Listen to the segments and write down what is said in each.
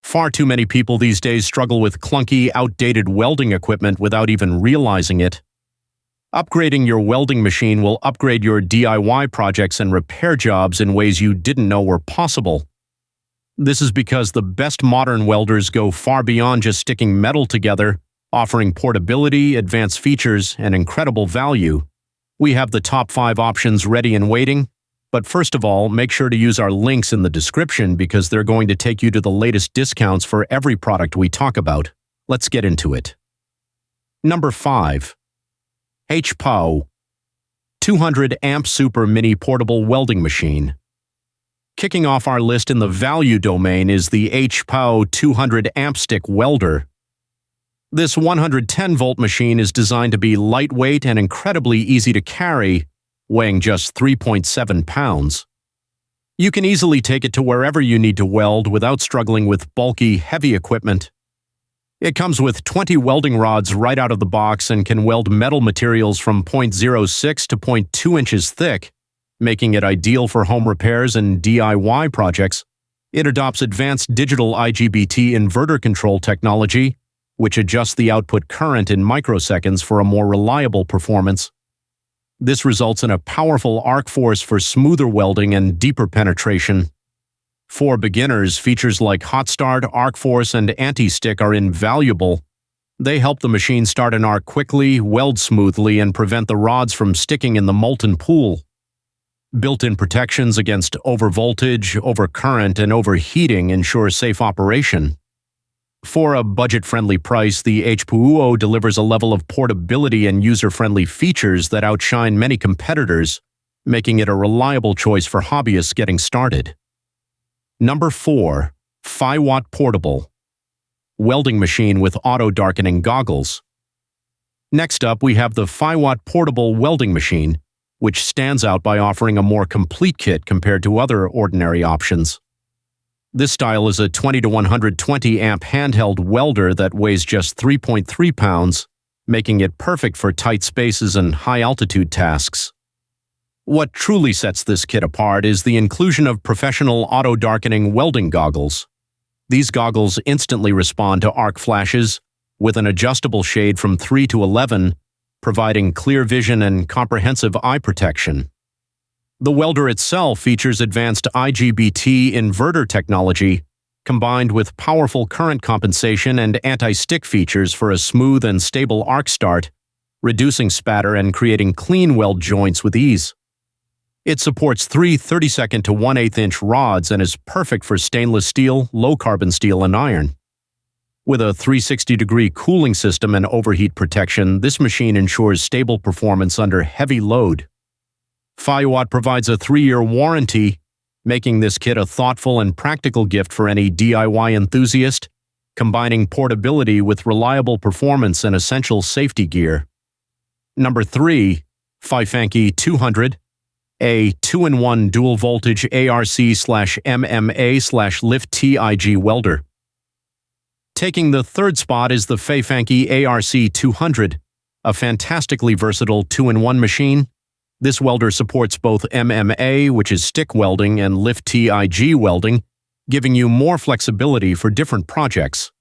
Far too many people these days struggle with clunky, outdated welding equipment without even realizing it. Upgrading your welding machine will upgrade your DIY projects and repair jobs in ways you didn't know were possible. This is because the best modern welders go far beyond just sticking metal together, offering portability, advanced features, and incredible value. We have the top 5 options ready and waiting, but first of all, make sure to use our links in the description because they're going to take you to the latest discounts for every product we talk about. Let's get into it. Number 5. Hpoouo 200 amp super mini portable welding machine. Kicking off our list in the value domain is the Hpoouo 200 amp stick welder. This 110-volt machine is designed to be lightweight and incredibly easy to carry, weighing just 3.7 pounds. You can easily take it to wherever you need to weld without struggling with bulky, heavy equipment. It comes with 20 welding rods right out of the box and can weld metal materials from 0.06 to 0.2 inches thick, making it ideal for home repairs and DIY projects. It adopts advanced digital IGBT inverter control technology, which adjusts the output current in microseconds for a more reliable performance. This results in a powerful arc force for smoother welding and deeper penetration. For beginners, features like hot start, arc force, and anti-stick are invaluable. They help the machine start an arc quickly, weld smoothly, and prevent the rods from sticking in the molten pool. Built-in protections against overvoltage, overcurrent, and overheating ensure safe operation. For a budget-friendly price, the Hpoouo delivers a level of portability and user-friendly features that outshine many competitors, making it a reliable choice for hobbyists getting started. Number 4. Faiuot Portable welding machine with auto-darkening goggles. Next up, we have the Faiuot Portable welding machine, which stands out by offering a more complete kit compared to other ordinary options. This style is a 20 to 120 amp handheld welder that weighs just 3.3 pounds, making it perfect for tight spaces and high-altitude tasks. What truly sets this kit apart is the inclusion of professional auto-darkening welding goggles. These goggles instantly respond to arc flashes, with an adjustable shade from 3 to 11, providing clear vision and comprehensive eye protection. The welder itself features advanced IGBT inverter technology, combined with powerful current compensation and anti-stick features for a smooth and stable arc start, reducing spatter and creating clean weld joints with ease. It supports 3 32nd to 1/8 inch rods and is perfect for stainless steel, low-carbon steel, and iron. With a 360-degree cooling system and overheat protection, this machine ensures stable performance under heavy load. Faiuot provides a 3-year warranty, making this kit a thoughtful and practical gift for any DIY enthusiast, combining portability with reliable performance and essential safety gear. Number 3. FEIFANKE 200, a 2-in-1 dual-voltage ARC/MMA/lift TIG welder. Taking the third spot is the FEIFANKE ARC 200, a fantastically versatile 2-in-1 machine. This welder supports both MMA, which is stick welding, and lift TIG welding, giving you more flexibility for different projects.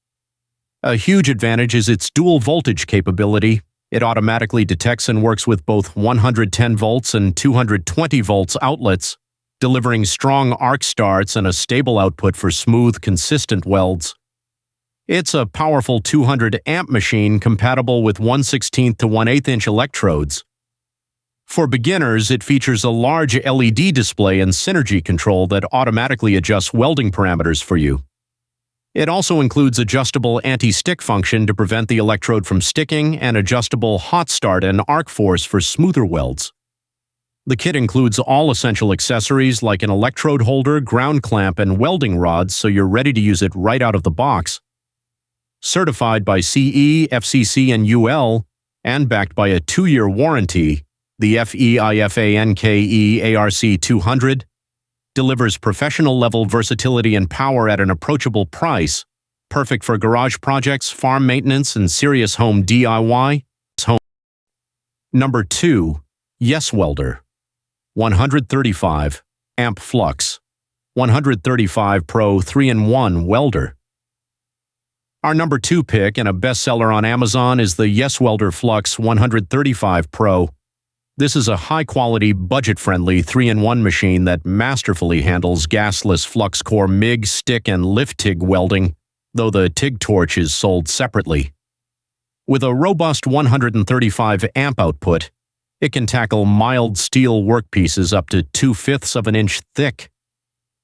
A huge advantage is its dual voltage capability. It automatically detects and works with both 110 volts and 220 volts outlets, delivering strong arc starts and a stable output for smooth, consistent welds. It's a powerful 200 amp machine compatible with 1/16 to 1/8 inch electrodes. For beginners, it features a large LED display and synergy control that automatically adjusts welding parameters for you. It also includes adjustable anti-stick function to prevent the electrode from sticking and adjustable hot start and arc force for smoother welds. The kit includes all essential accessories like an electrode holder, ground clamp, and welding rods, so you're ready to use it right out of the box. Certified by CE, FCC, and UL, and backed by a 2-year warranty, the FEIFANKE ARC 200 delivers professional-level versatility and power at an approachable price, perfect for garage projects, farm maintenance, and serious home DIY. Number 2. YESWELDER 135 amp flux 135 Pro 3-in-1 welder. Our number 2 pick and a bestseller on Amazon is the YESWELDER Flux 135 Pro. This is a high-quality, budget-friendly 3-in-1 machine that masterfully handles gasless flux core MIG, stick, and lift TIG welding, though the TIG torch is sold separately. With a robust 135 amp output, it can tackle mild steel workpieces up to 2/5 of an inch thick.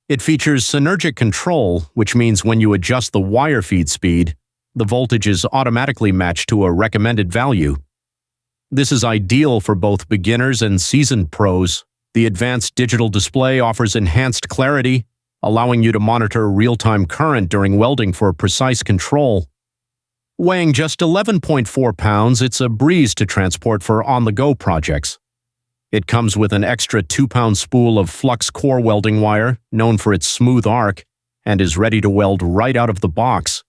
It features synergic control, which means when you adjust the wire feed speed, the voltage is automatically matched to a recommended value. This is ideal for both beginners and seasoned pros. The advanced digital display offers enhanced clarity, allowing you to monitor real-time current during welding for precise control. Weighing just 11.4 pounds, it's a breeze to transport for on-the-go projects. It comes with an extra 2-pound spool of flux core welding wire, known for its smooth arc, and is ready to weld right out of the box.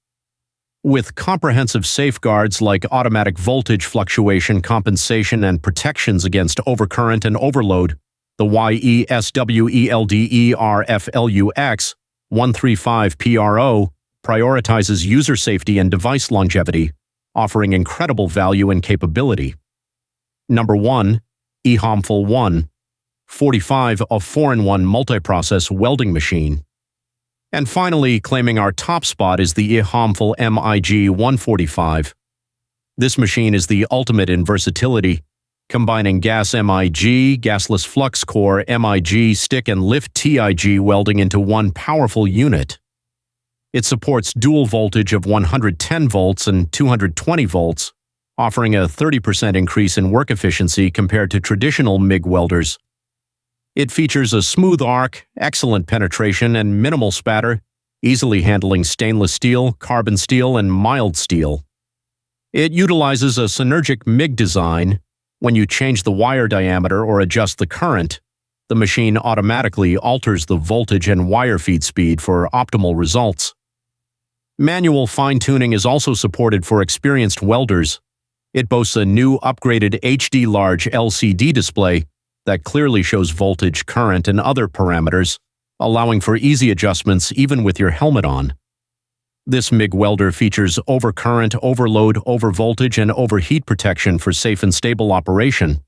With comprehensive safeguards like automatic voltage fluctuation compensation and protections against overcurrent and overload, the YESWELDER FLUX 135 prioritizes user safety and device longevity, offering incredible value and capability. Number 1. Ehomful 145, a 4-in-1 multiprocess welding machine. And finally, claiming our top spot is the Ehomful MIG 145. This machine is the ultimate in versatility, combining gas MIG, gasless flux core, MIG, stick, and lift TIG welding into one powerful unit. It supports dual voltage of 110 volts and 220 volts, offering a 30% increase in work efficiency compared to traditional MIG welders. It features a smooth arc, excellent penetration, and minimal spatter, easily handling stainless steel, carbon steel, and mild steel. It utilizes a synergic MIG design. When you change the wire diameter or adjust the current, the machine automatically alters the voltage and wire feed speed for optimal results. Manual fine-tuning is also supported for experienced welders. It boasts a new upgraded HD large LCD display that clearly shows voltage, current, and other parameters, allowing for easy adjustments even with your helmet on. This MIG welder features overcurrent, overload, overvoltage, and overheat protection for safe and stable operation.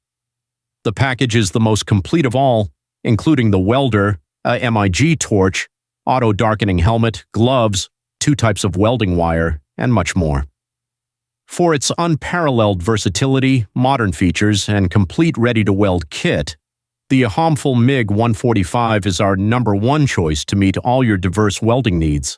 The package is the most complete of all, including the welder, a MIG torch, auto-darkening helmet, gloves, 2 types of welding wire, and much more. For its unparalleled versatility, modern features, and complete ready-to-weld kit, the Ehomful MIG 145 is our number 1 choice to meet all your diverse welding needs.